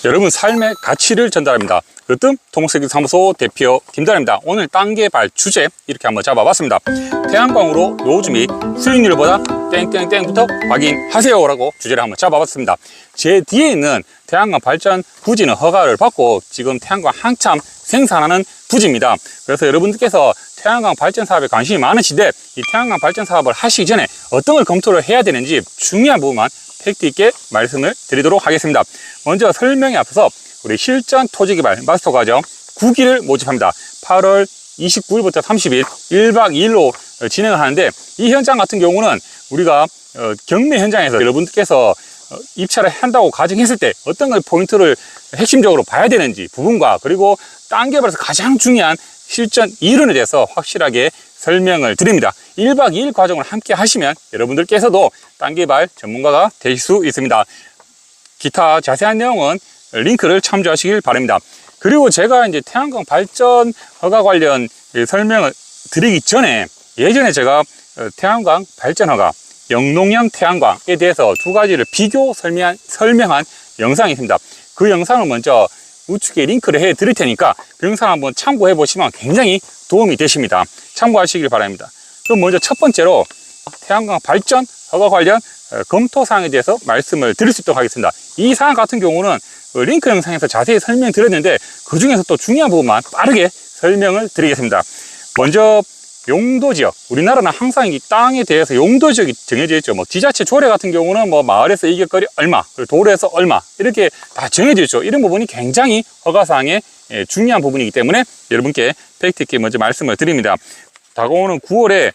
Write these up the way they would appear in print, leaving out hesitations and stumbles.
여러분 삶의 가치를 전달합니다. 으뜸 토목設計사무소 대표 김단입니다. 오늘 단계발 주제 이렇게 한번 잡아봤습니다. 태양광으로 노후 및 수익률보다 땡땡땡부터 확인하세요 라고 주제를 한번 잡아봤습니다. 제 뒤에 있는 태양광 발전 부지는 허가를 받고 지금 태양광 한참 생산하는 부지입니다. 그래서 여러분들께서 태양광 발전 사업에 관심이 많으신데 이 태양광 발전 사업을 하시기 전에 어떤 걸 검토를 해야 되는지 중요한 부분만 팩트 있게 말씀을 드리도록 하겠습니다. 먼저 설명에 앞서서 우리 실전 토지개발 마스터 과정 9기를 모집합니다. 8월 29일부터 30일 1박 2일로 진행을 하는데 이 현장 같은 경우는 우리가 경매 현장에서 여러분들께서 입찰을 한다고 가정했을 때 어떤 걸 포인트를 핵심적으로 봐야 되는지 부분과 그리고 땅 개발에서 가장 중요한 실전 이론에 대해서 확실하게 설명을 드립니다. 1박 2일 과정을 함께 하시면 여러분들께서도 땅 개발 전문가가 되실 수 있습니다. 기타 자세한 내용은 링크를 참조하시길 바랍니다. 그리고 제가 이제 태양광 발전 허가 관련 설명을 드리기 전에 예전에 제가 태양광 발전 허가, 영농형 태양광에 대해서 두 가지를 비교 설명한 영상이 있습니다. 그 영상을 먼저 우측에 링크를 해 드릴 테니까 그 영상 한번 참고해 보시면 굉장히 도움이 되십니다. 참고하시길 바랍니다. 그럼 먼저 첫 번째로 태양광 발전 허가 관련 검토 사항에 대해서 말씀을 드릴 수 있도록 하겠습니다. 이 사항 같은 경우는 링크 영상에서 자세히 설명드렸는데 그 중에서 또 중요한 부분만 빠르게 설명을 드리겠습니다. 먼저 용도지역, 우리나라는 항상 이 땅에 대해서 용도지역이 정해져 있죠. 뭐 지자체 조례 같은 경우는 뭐 마을에서 이격거리 얼마, 그리고 도로에서 얼마 이렇게 다 정해져 있죠. 이런 부분이 굉장히 허가사항의 중요한 부분이기 때문에 여러분께 팩트 있게 먼저 말씀을 드립니다. 다가오는 9월에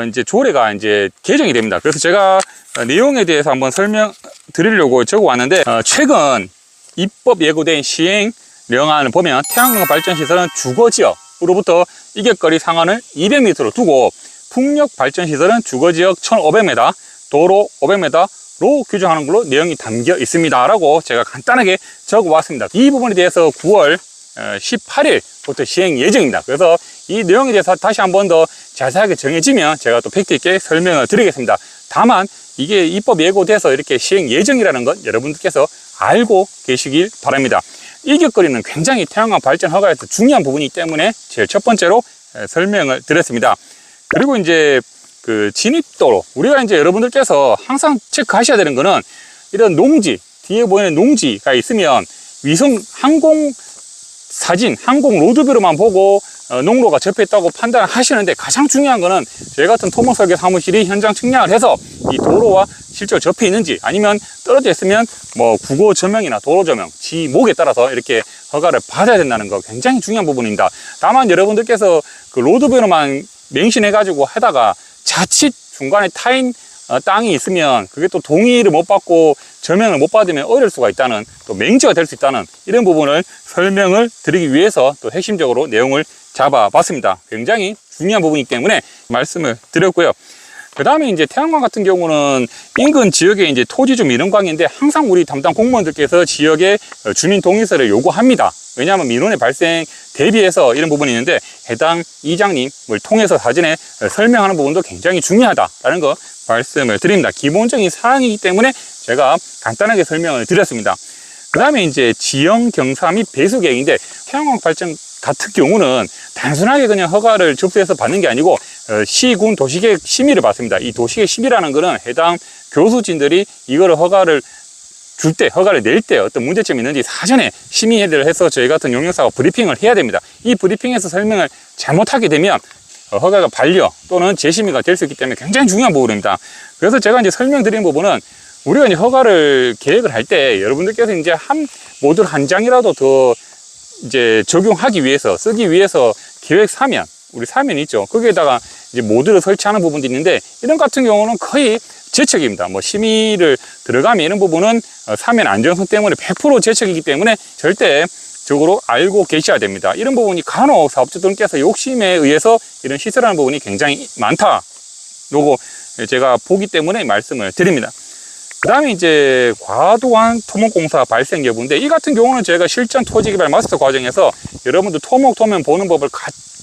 이제 조례가 이제 개정이 됩니다. 그래서 제가 내용에 대해서 한번 설명 드리려고 적어 왔는데 최근 입법 예고된 시행 명안을 보면 태양광 발전 시설은 주거지역으로부터 이격거리 상한을 200m로 두고 풍력 발전 시설은 주거지역 1500m, 도로 500m로 규정하는 걸로 내용이 담겨 있습니다 라고 제가 간단하게 적어 왔습니다. 이 부분에 대해서 9월 18일부터 시행 예정입니다. 그래서 이 내용에 대해서 다시 한 번 더 자세하게 정해지면 제가 또 팩트 있게 설명을 드리겠습니다. 다만 이게 입법 예고돼서 이렇게 시행 예정이라는 건 여러분들께서 알고 계시길 바랍니다. 이격거리는 굉장히 태양광 발전 허가에서 중요한 부분이기 때문에 제일 첫 번째로 설명을 드렸습니다. 그리고 이제 그 진입도로, 우리가 이제 여러분들께서 항상 체크하셔야 되는 거는 이런 농지, 뒤에 보이는 농지가 있으면 위성 항공 사진, 항공 로드뷰로만 보고 농로가 접했다고 판단하시는데 가장 중요한 거는 저희 같은 토목설계 사무실이 현장 측량을 해서 이 도로와 실제로 접해 있는지 아니면 떨어져 있으면 뭐 국어 조명이나 도로 조명, 지목에 따라서 이렇게 허가를 받아야 된다는 거 굉장히 중요한 부분입니다. 다만 여러분들께서 그 로드뷰로만 맹신해 가지고 하다가 자칫 중간에 타인 땅이 있으면 그게 또 동의를 못 받고 조명을 못 받으면 어려울 수가 있다는, 또 맹지가 될 수 있다는 이런 부분을 설명을 드리기 위해서 또 핵심적으로 내용을 잡아봤습니다. 굉장히 중요한 부분이기 때문에 말씀을 드렸고요. 그 다음에 이제 태양광 같은 경우는 인근 지역에 이제 토지 좀 민원광인데 항상 우리 담당 공무원들께서 지역에 주민 동의서를 요구합니다. 왜냐하면 민원의 발생 대비해서 이런 부분이 있는데 해당 이장님을 통해서 사전에 설명하는 부분도 굉장히 중요하다라는 거 말씀을 드립니다. 기본적인 사항이기 때문에 제가 간단하게 설명을 드렸습니다. 그 다음에 이제 지형 경사 및 배수 계획인데 태양광 발전 같은 경우는 단순하게 그냥 허가를 접수해서 받는 게 아니고 시군 도시계획 심의를 받습니다. 이 도시계획 심의라는 거는 해당 교수진들이 이거를 허가를 줄 때, 허가를 낼 때 어떤 문제점이 있는지 사전에 심의를 해서 저희 같은 용역사가 브리핑을 해야 됩니다. 이 브리핑에서 설명을 잘못하게 되면 허가가 반려 또는 재심의가 될 수 있기 때문에 굉장히 중요한 부분입니다. 그래서 제가 이제 설명드린 부분은 우리가 이제 허가를 계획을 할 때 여러분들께서 이제 모듈 한 장이라도 더 이제 적용하기 위해서, 쓰기 위해서 계획 사면, 우리 사면이 있죠. 거기에다가 이제 모듈을 설치하는 부분도 있는데 이런 같은 경우는 거의 제척입니다. 뭐 심의를 들어가면 이런 부분은 사면 안정성 때문에 100% 제척이기 때문에 절대적으로 알고 계셔야 됩니다. 이런 부분이 간혹 사업자분께서 욕심에 의해서 이런 시설하는 부분이 굉장히 많다. 요거 제가 보기 때문에 말씀을 드립니다. 그 다음에 이제 과도한 토목공사 발생 여부인데 이 같은 경우는 제가 실전 토지개발 마스터 과정에서 여러분들 토목 토면 보는 법을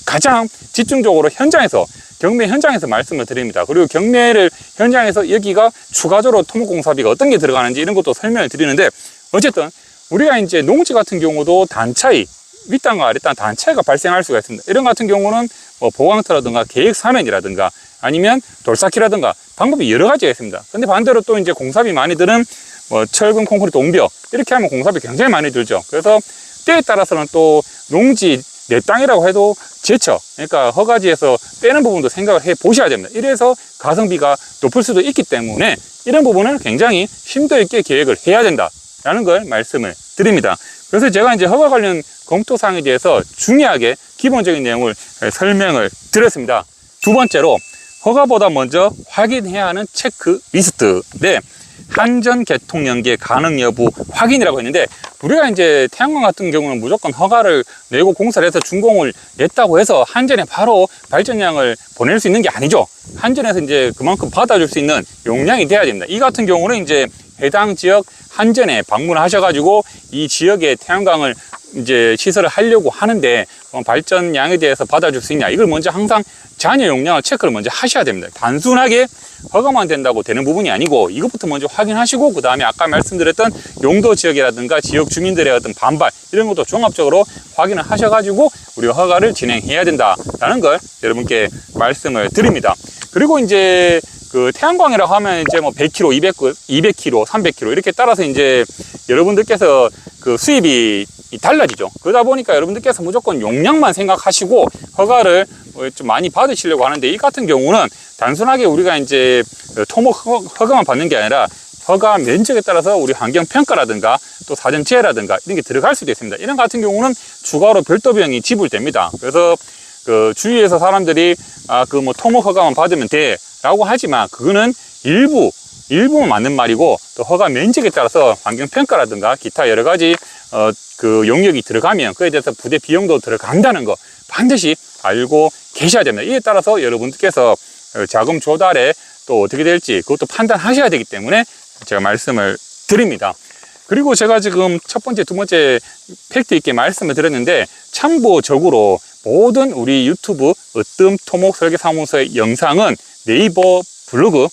가장 집중적으로 현장에서, 경매 현장에서 말씀을 드립니다. 그리고 경매를 현장에서 여기가 추가적으로 토목공사비가 어떤 게 들어가는지 이런 것도 설명을 드리는데 어쨌든 우리가 이제 농지 같은 경우도 단차이, 윗단과 아랫단 단차이가 발생할 수가 있습니다. 이런 같은 경우는 뭐 보강터라든가 계획 사면이라든가 아니면 돌쌓기라든가 방법이 여러 가지가 있습니다. 근데 반대로 또 이제 공사비 많이 드는 뭐 철근 콘크리트 옹벽 이렇게 하면 공사비 굉장히 많이 들죠. 그래서 때에 따라서는 또 농지 내 땅이라고 해도 제쳐, 그러니까 허가지에서 빼는 부분도 생각을 해 보셔야 됩니다. 이래서 가성비가 높을 수도 있기 때문에 이런 부분을 굉장히 심도 있게 계획을 해야 된다라는 걸 말씀을 드립니다. 그래서 제가 이제 허가 관련 검토사항에 대해서 중요하게 기본적인 내용을 설명을 드렸습니다. 두 번째로 허가보다 먼저 확인해야 하는 체크리스트인데 한전 개통 연계 가능 여부 확인이라고 했는데, 우리가 이제 태양광 같은 경우는 무조건 허가를 내고 공사를 해서 준공을 냈다고 해서 한전에 바로 발전량을 보낼 수 있는 게 아니죠. 한전에서 이제 그만큼 받아줄 수 있는 용량이 돼야 됩니다. 이 같은 경우는 이제 해당 지역 한전에 방문하셔가지고 이 지역에 태양광을 이제 시설을 하려고 하는데 발전량에 대해서 받아줄 수 있냐, 이걸 먼저 항상 잔여 용량을 체크를 먼저 하셔야 됩니다. 단순하게 허가만 된다고 되는 부분이 아니고 이것부터 먼저 확인하시고, 그 다음에 아까 말씀드렸던 용도 지역이라든가 지역 주민들의 어떤 반발 이런 것도 종합적으로 확인을 하셔가지고 우리가 허가를 진행해야 된다라는 걸 여러분께 말씀을 드립니다. 그리고 이제 그 태양광이라고 하면 이제 뭐 100kg, 200kg, 300kg 이렇게 따라서 이제 여러분들께서 그 수입이 달라지죠. 그러다 보니까 여러분들께서 무조건 용량만 생각하시고 허가를 좀 많이 받으시려고 하는데, 이 같은 경우는 단순하게 우리가 이제 토목 허가만 받는 게 아니라 허가 면적에 따라서 우리 환경평가라든가 또 사전지혜라든가 이런 게 들어갈 수도 있습니다. 이런 같은 경우는 추가로 별도 비용이 지불됩니다. 그래서 그 주위에서 사람들이 그 뭐 토목 허가만 받으면 돼 라고 하지만 그거는 일부만 맞는 말이고, 또 허가 면적에 따라서 환경평가라든가 기타 여러 가지 그 용역이 들어가면 그에 대해서 부대 비용도 들어간다는 거 반드시 알고 계셔야 됩니다. 이에 따라서 여러분들께서 자금 조달에 또 어떻게 될지 그것도 판단하셔야 되기 때문에 제가 말씀을 드립니다. 그리고 제가 지금 첫 번째, 두 번째 팩트 있게 말씀을 드렸는데, 참고적으로 모든 우리 유튜브 으뜸 토목 설계 사무소의 영상은 네이버 블로그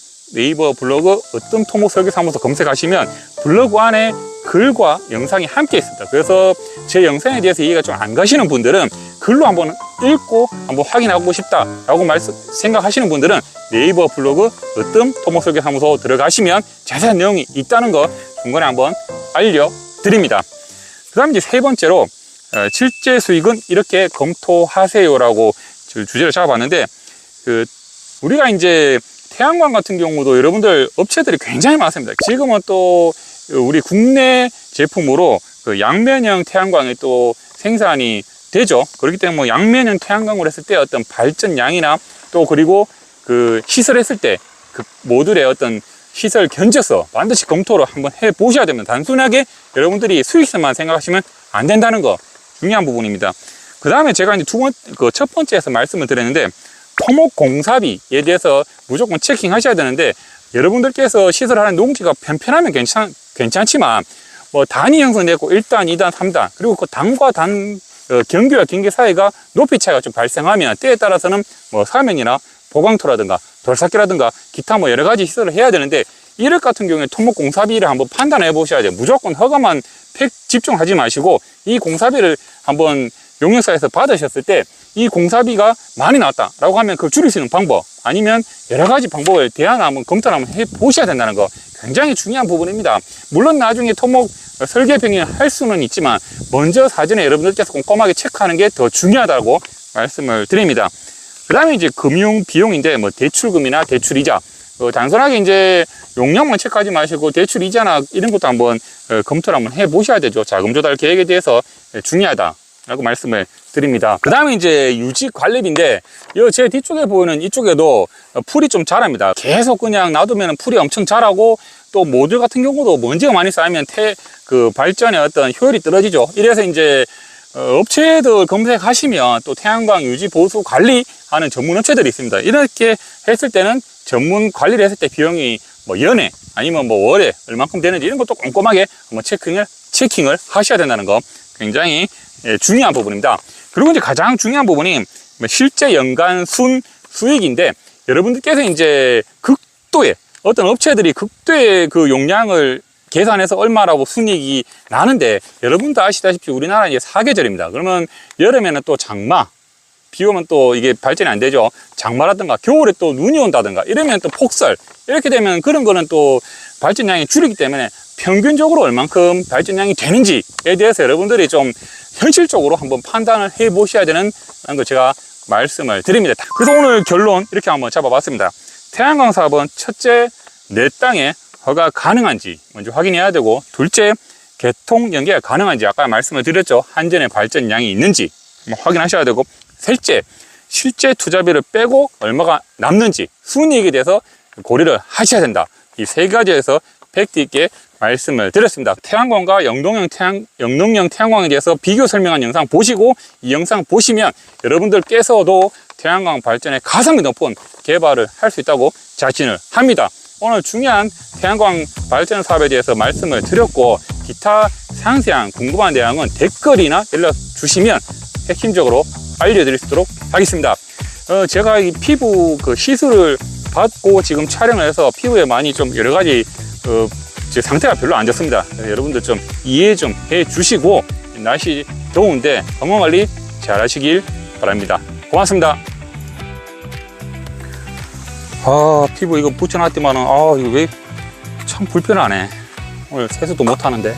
으뜸 토목 설계 사무소 검색하시면 블로그 안에 글과 영상이 함께 있습니다. 그래서 제 영상에 대해서 이해가 좀 안 가시는 분들은 글로 한번 읽고 한번 확인하고 싶다라고 생각하시는 분들은 네이버 블로그 으뜸 토목 설계 사무소 들어가시면 자세한 내용이 있다는 거 중간에 한번 알려드립니다. 그 다음 이제 세 번째로 실제 수익은 이렇게 검토하세요라고 주제를 잡아봤는데, 우리가 이제 태양광 같은 경우도 여러분들 업체들이 굉장히 많습니다. 지금은 또 우리 국내 제품으로 그 양면형 태양광이 또 생산이 되죠. 그렇기 때문에 뭐 양면형 태양광을 했을 때 어떤 발전량이나 또 그리고 그 시설했을 때 그 모듈의 어떤 시설 견적서 반드시 검토를 한번 해 보셔야 됩니다. 단순하게 여러분들이 수익성만 생각하시면 안 된다는 거 중요한 부분입니다. 그 다음에 제가 이제 첫 번째에서 말씀을 드렸는데, 토목 공사비에 대해서 무조건 체킹하셔야 되는데, 여러분들께서 시설하는 농지가 편편하면 괜찮지만 뭐 단이 형성되고 1단, 2단, 3단 그리고 그 단과 단 경계와 경계 사이가 높이 차이가 좀 발생하면 때에 따라서는 뭐 사면이나 보강토라든가 돌쌓기라든가 기타 뭐 여러 가지 시설을 해야 되는데, 이럴 같은 경우에 토목 공사비를 한번 판단해 보셔야 돼요. 무조건 허가만 집중하지 마시고 이 공사비를 한번 용역사에서 받으셨을 때 이 공사비가 많이 나왔다라고 하면 그걸 줄일 수 있는 방법, 아니면 여러 가지 방법을 대안을 한번 검토를 한번 해 보셔야 된다는 거 굉장히 중요한 부분입니다. 물론 나중에 토목 설계 병행할 수는 있지만 먼저 사전에 여러분들께서 꼼꼼하게 체크하는 게 더 중요하다고 말씀을 드립니다. 그 다음에 이제 금융 비용인데, 뭐 대출금이나 대출이자 단순하게 이제 용량만 체크하지 마시고 대출 이자나 이런 것도 한번 검토를 한번 해 보셔야 되죠. 자금 조달 계획에 대해서 중요하다라고 말씀을 드립니다. 그 다음에 이제 유지 관리비인데, 제 뒤쪽에 보이는 이쪽에도 풀이 좀 자랍니다. 계속 그냥 놔두면 풀이 엄청 자라고, 또 모듈 같은 경우도 먼지가 많이 쌓이면 그 발전의 어떤 효율이 떨어지죠. 이래서 이제 업체들 검색하시면 또 태양광 유지 보수 관리하는 전문 업체들이 있습니다. 이렇게 했을 때는 전문 관리를 했을 때 비용이 뭐 연에 아니면 뭐 월에 얼만큼 되는지 이런 것도 꼼꼼하게 한번 체킹을 하셔야 된다는 거 굉장히 중요한 부분입니다. 그리고 이제 가장 중요한 부분이 실제 연간 수익인데, 여러분들께서 이제 극도의 어떤 업체들이 극도의 그 용량을 계산해서 얼마라고 순이익이 나는데, 여러분도 아시다시피 우리나라 이제 사계절입니다. 그러면 여름에는 또 장마, 비 오면 또 이게 발전이 안 되죠. 장마라든가 겨울에 또 눈이 온다든가 이러면 또 폭설, 이렇게 되면 그런 거는 또 발전량이 줄이기 때문에 평균적으로 얼만큼 발전량이 되는지에 대해서 여러분들이 좀 현실적으로 한번 판단을 해 보셔야 되는 거 제가 말씀을 드립니다. 그래서 오늘 결론 이렇게 한번 잡아봤습니다. 태양광 사업은 첫째, 내 땅에 허가 가능한지 먼저 확인해야 되고, 둘째, 개통 연계가 가능한지 아까 말씀을 드렸죠. 한전의 발전량이 있는지 확인하셔야 되고, 셋째, 실제 투자비를 빼고 얼마가 남는지 순이익에 대해서 고려를 하셔야 된다. 이 세 가지에서 팩트 있게 말씀을 드렸습니다. 태양광과 영농형 태양광에 대해서 비교 설명한 영상 보시고, 이 영상 보시면 여러분들께서도 태양광 발전에 가성비 높은 개발을 할 수 있다고 자신을 합니다. 오늘 중요한 태양광 발전 사업에 대해서 말씀을 드렸고, 기타 상세한 궁금한 내용은 댓글이나 연락 주시면 핵심적으로 알려드릴 수 있도록 하겠습니다. 제가 이 피부 시술을 받고 지금 촬영을 해서 피부에 많이 좀 여러 가지 제 상태가 별로 안 좋습니다. 여러분들 좀 이해 좀 해 주시고, 날씨 더운데 건강 관리 잘 하시길 바랍니다. 고맙습니다. 피부 이거 붙여놨더만은 이거 왜 참 불편하네. 오늘 세수도 못 하는데.